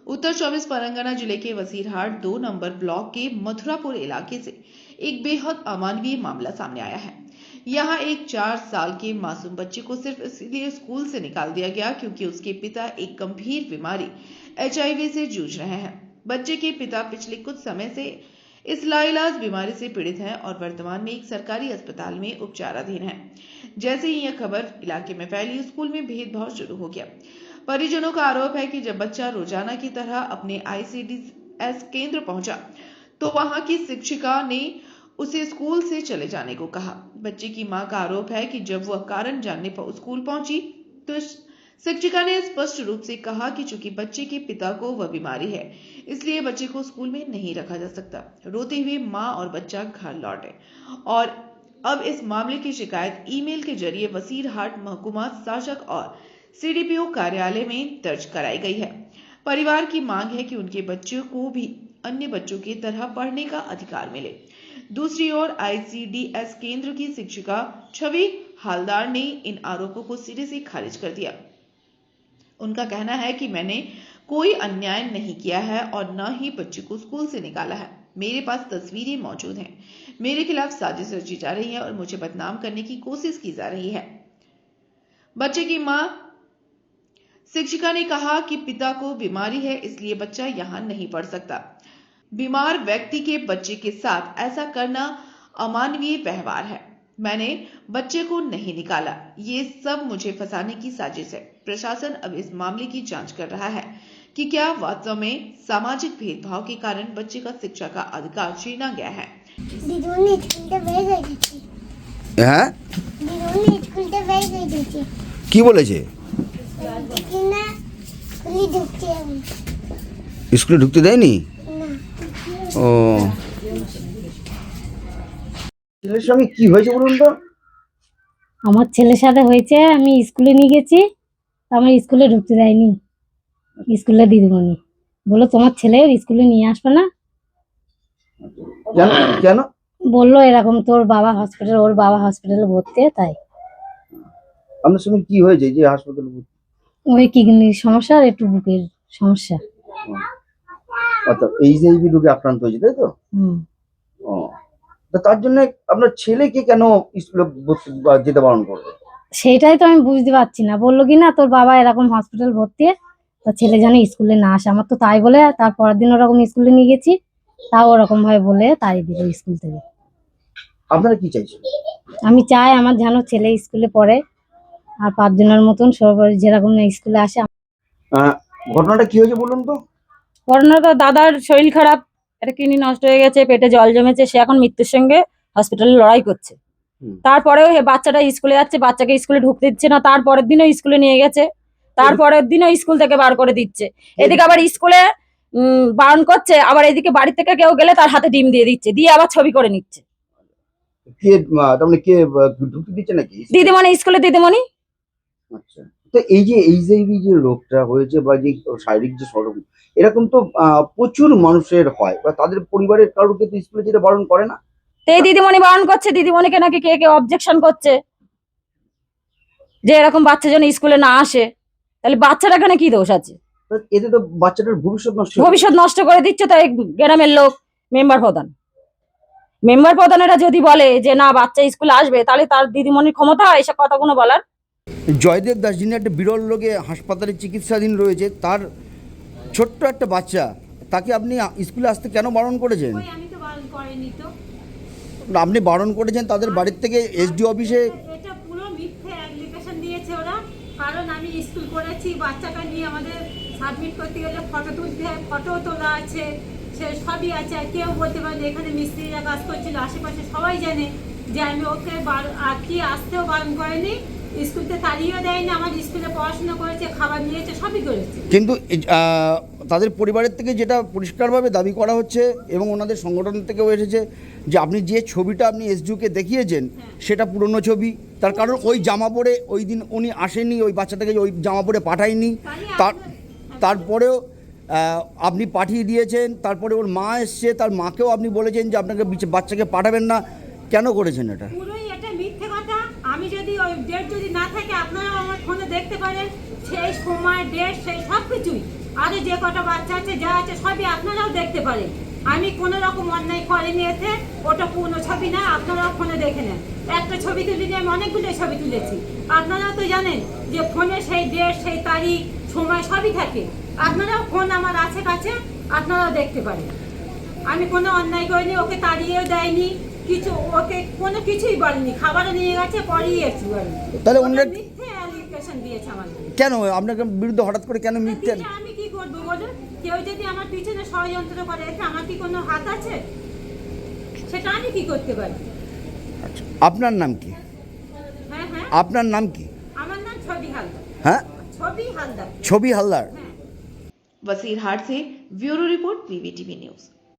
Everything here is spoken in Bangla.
उत्तर 24 परगना जिले के वसीरहाट 2 नंबर ब्लॉक के मथुरापुर इलाके से एक बेहद अमानवीय मामला सामने आया है। यहाँ एक 4 साल के मासूम बच्चे को सिर्फ इसलिए स्कूल से निकाल दिया गया क्योंकि उसके पिता एक गंभीर बीमारी HIV से जूझ रहे हैं। बच्चे के पिता पिछले कुछ समय से इस लाइलाज बीमारी से पीड़ित हैं और वर्तमान में एक सरकारी अस्पताल में उपचाराधीन हैं। जैसे ही यह खबर इलाके में फैली, स्कूल में भेदभाव शुरू हो गया। परिजनों का आरोप है कि जब बच्चा रोजाना की तरह अपने ICDS केंद्र पहुंचा तो वहां की शिक्षिका ने उसे स्कूल से चले जाने को कहा। बच्चे की मां का आरोप है कि जब वह कारण जानने पर स्कूल पहुंची तो शिक्षिका ने स्पष्ट रूप से कहा कि चूंकि बच्चे के पिता को वह बीमारी है, इसलिए बच्चे को स्कूल में नहीं रखा जा सकता। रोते हुए मां और बच्चा घर लौटे और अब इस मामले की शिकायत ईमेल के जरिए वसीरहाट महकुमा शासक और CDPO कार्यालय में दर्ज कराई गई है। परिवार की मांग है कि उनके बच्चों को भी अन्य बच्चों की तरह पढ़ने का अधिकार मिले। दूसरी ओर ICDS केंद्र की शिक्षिका छवि हालदार ने इन आरोपों को सिरे से खारिज कर दिया। उनका कहना है कि मैंने कोई अन्याय नहीं किया है और न ही बच्चे को स्कूल से निकाला है। मेरे पास तस्वीरें मौजूद हैं। मेरे खिलाफ साजिश रची जा रही है और मुझे बदनाम करने की कोशिश की जा रही है। बच्चे की मां शिक्षिका ने कहा कि पिता को बीमारी है, इसलिए बच्चा यहां नहीं पढ़ सकता। बीमार व्यक्ति के बच्चे के साथ ऐसा करना अमानवीय व्यवहार है। मैंने बच्चे को नहीं निकाला। ये सब मुझे फंसाने की साजिश है। प्रशासन अब इस मामले की जांच कर रहा है कि क्या वास्तव में सामाजिक भेदभाव के कारण बच्चे का शिक्षा का अधिकार छीना गया है। হ্যাঁ কি বলেছে স্কুলে ঢুকতে দেয়নি ও ছেলের সঙ্গে কি হয়েছে বলুন তো আমার ছেলের সাথে হয়েছে। আমি স্কুলে নিয়ে গেছি, আমার স্কুলে ঢুকতে দেয়নি। স্কুলে দিদিমণি বললো তোমার ছেলে স্কুলে নিয়ে আসবে না। কেন কেন বললো এরকম ওর বাবা হসপিটালে ভর্তি, তাই। আপনার সঙ্গে কি হয়েছে যে হাসপাতালে ওই কিডনির সমস্যা আর একটু বুকের সমস্যা। আচ্ছা HIV রোগে আক্রান্ত হয়েছে তাই তো ও তা তার জন্য আপনার ছেলেকে কেন স্কুলে যেতে বারণ করবে সেইটাই তো আমি বুঝতে পারছি না। বললো কি না তোর বাবা এরকম হসপিটাল ভর্তি, তো ছেলে যেন স্কুলে না আসে। আমার তো তাই বলে তার পরের দিন ওরকম স্কুলে নিয়ে গেছি, তাও ওরকম ভাবে বলে তাই দিল স্কুল থেকে। আপনারা কি চাইছেন? আমি চাই আমার যেন ছেলে স্কুলে পড়ে আর 5 জনের মতন সবাই যেরকম না স্কুলে আসে। ঘটনাটা কি হয়েছে বলুন তো? ঘটনাটা দাদার শরীর খারাপ, একটা কিডনি নষ্ট হয়ে গেছে, পেটে জল জমেছে, সে এখন মৃত্যুর সঙ্গে হসপিটালে লড়াই করছে। তারপরেও বাচ্চাটা স্কুলে যাচ্ছে, বাচ্চাকে স্কুলে ঢুকতে দিচ্ছে না। তারপরের দিনও স্কুলে নিয়ে গেছে, তারপরের দিনও স্কুল থেকে বার করে দিচ্ছে। এদিকে আবার স্কুলে বারণ করছে, আবার এদিকে বাড়ি থেকে কেউ গেলে তার হাতে ডিম দিয়ে দিচ্ছে, দিয়ে আবার ছবি করে নিচ্ছে। কে তার মানে কে ঢুকতে দিচ্ছে নাকি? দিদিমণি, স্কুলে দিদিমণি। আচ্ছা, তো এই যে HIV যে রোগটা হয়েছে বা যে শারীরিক যে সমস্যা এরকম তো প্রচুর মানুষের হয় বা তাদের পরিবারের কারোকে তো স্কুলে যেতে বারণ করে না। এই দিদিমণি বারণ করছে, দিদিমণিকে নাকি কে কে অবজেকশন করছে যে এরকম বাচ্চা যেন স্কুলে না আসে। তাহলে বাচ্চাটা এখানে কি দোষ আছে? এতে তো বাচ্চাটার ভবিষ্যৎ নষ্ট করে দিচ্ছে। তো এই গ্রামের লোক মেম্বার প্রধানেরা যদি বলে যে না বাচ্চা স্কুলে আসবে, তাহলে তার দিদিমণির ক্ষমতা এসব কথাগুলো বলার। জয়দেব দাস যিনি একটা বিরল রোগে হাসপাতালে চিকিৎসাধীন রয়েছে, তার ছোট্ট একটা বাচ্চা, তাকে আপনি স্কুলে আসতে কেন বারণ করেছেন? আমি তো বারণ করিনি তো। আপনি বারণ করেছেন, তাদের বাড়ির থেকে SD অফিসে এটা পুরো মিথ্যে অ্যাপ্লিকেশন দিয়েছে ওরা। কারণ আমি স্কুল করেছি, বাচ্চাটা নিয়ে আমাদের সাবমিট করতে গেলে ফটো তুলতে হয়, ফটো তোলা আছে, সে সবই আছে। আর কেউ বলতে পারে এখানে মিস্ত্রিরা কাজ করছিল, আশেপাশে সবাই জানে যে আমি ওকে কি আসতেও বারণ করেনি, স্কুলতে তাড়িয়েও দেয়নি। আমার স্কুলে পড়াশোনা করেছে, খাবার নিয়েছে, সবই করেছে। কিন্তু তাদের পরিবারের থেকে যেটা পরিষ্কারভাবে দাবি করা হচ্ছে এবং ওনাদের সংগঠন থেকেও এসেছে যে আপনি যে ছবিটা আপনি SDOকে দেখিয়েছেন সেটা পুরনো ছবি। তার কারণ ওই জামা পরে ওই দিন উনি আসেনি, ওই বাচ্চাটাকে ওই জামা পরে পাঠায়নি। তারপরেও আপনি পাঠিয়ে দিয়েছেন, তারপরে ওর মা এসছে, তার মাকেও আপনি বলেছেন যে আপনাকে বাচ্চাকে পাঠাবেন না। কেন করেছেন এটা? পুরোই এটা মিথ্যে কথা। আমি যদি ওই ডেট যদি না থাকে, আপনারা আমার ফোনে দেখতে পারেন, সেই সময় ডেট সেই সব কিছুই আরে যে কটা বাচ্চা আছে যা আছে সবই আপনারাও দেখতে পারেন। আমি কোনো রকম অন্যায় করিনি এতে, ওটা পুরনো ছবি না, আপনারাও ফোনে দেখে নেন। একটা ছবি তুলিনি, আমি অনেকগুলো ছবি তুলেছি। আপনারাও তো জানেন যে ফোনে সেই ডেট, সেই তারিখ, সময় সবই থাকে। আপনারাও ফোন আমার আছে কাছে, আপনারাও দেখতে পারেন। আমি কোনো অন্যায় করিনি, ওকে তাড়িয়েও দেয়নি কিছু, ওকে কোনো কিছুই বলেনি। খাবারও নিয়ে গেছে, পরেই এসেছি বলি। তাহলে অন্য- মিথ্যে অ্যালিগেশন দিয়েছে আমার। কেন আপনাকে বিরুদ্ধে হঠাৎ করে কেন মিথ্যে? দিলে আমি কি করবো বলুন? কেউ যদি আমার পিছনে ষড়যন্ত্র করে, এতে আমার কি কোনো হাত আছে? সেটা আমি কি করতে পারি? আচ্ছা, আপনার নাম কি? হ্যাঁ হ্যাঁ, আপনার নাম কি? আমার নাম ছবি হালদার। হ্যাঁ, ছবি হালদার। ছবি হালদার। হ্যাঁ। वसीरहाट से ब्यूरो रिपोर्ट, PVTV न्यूज।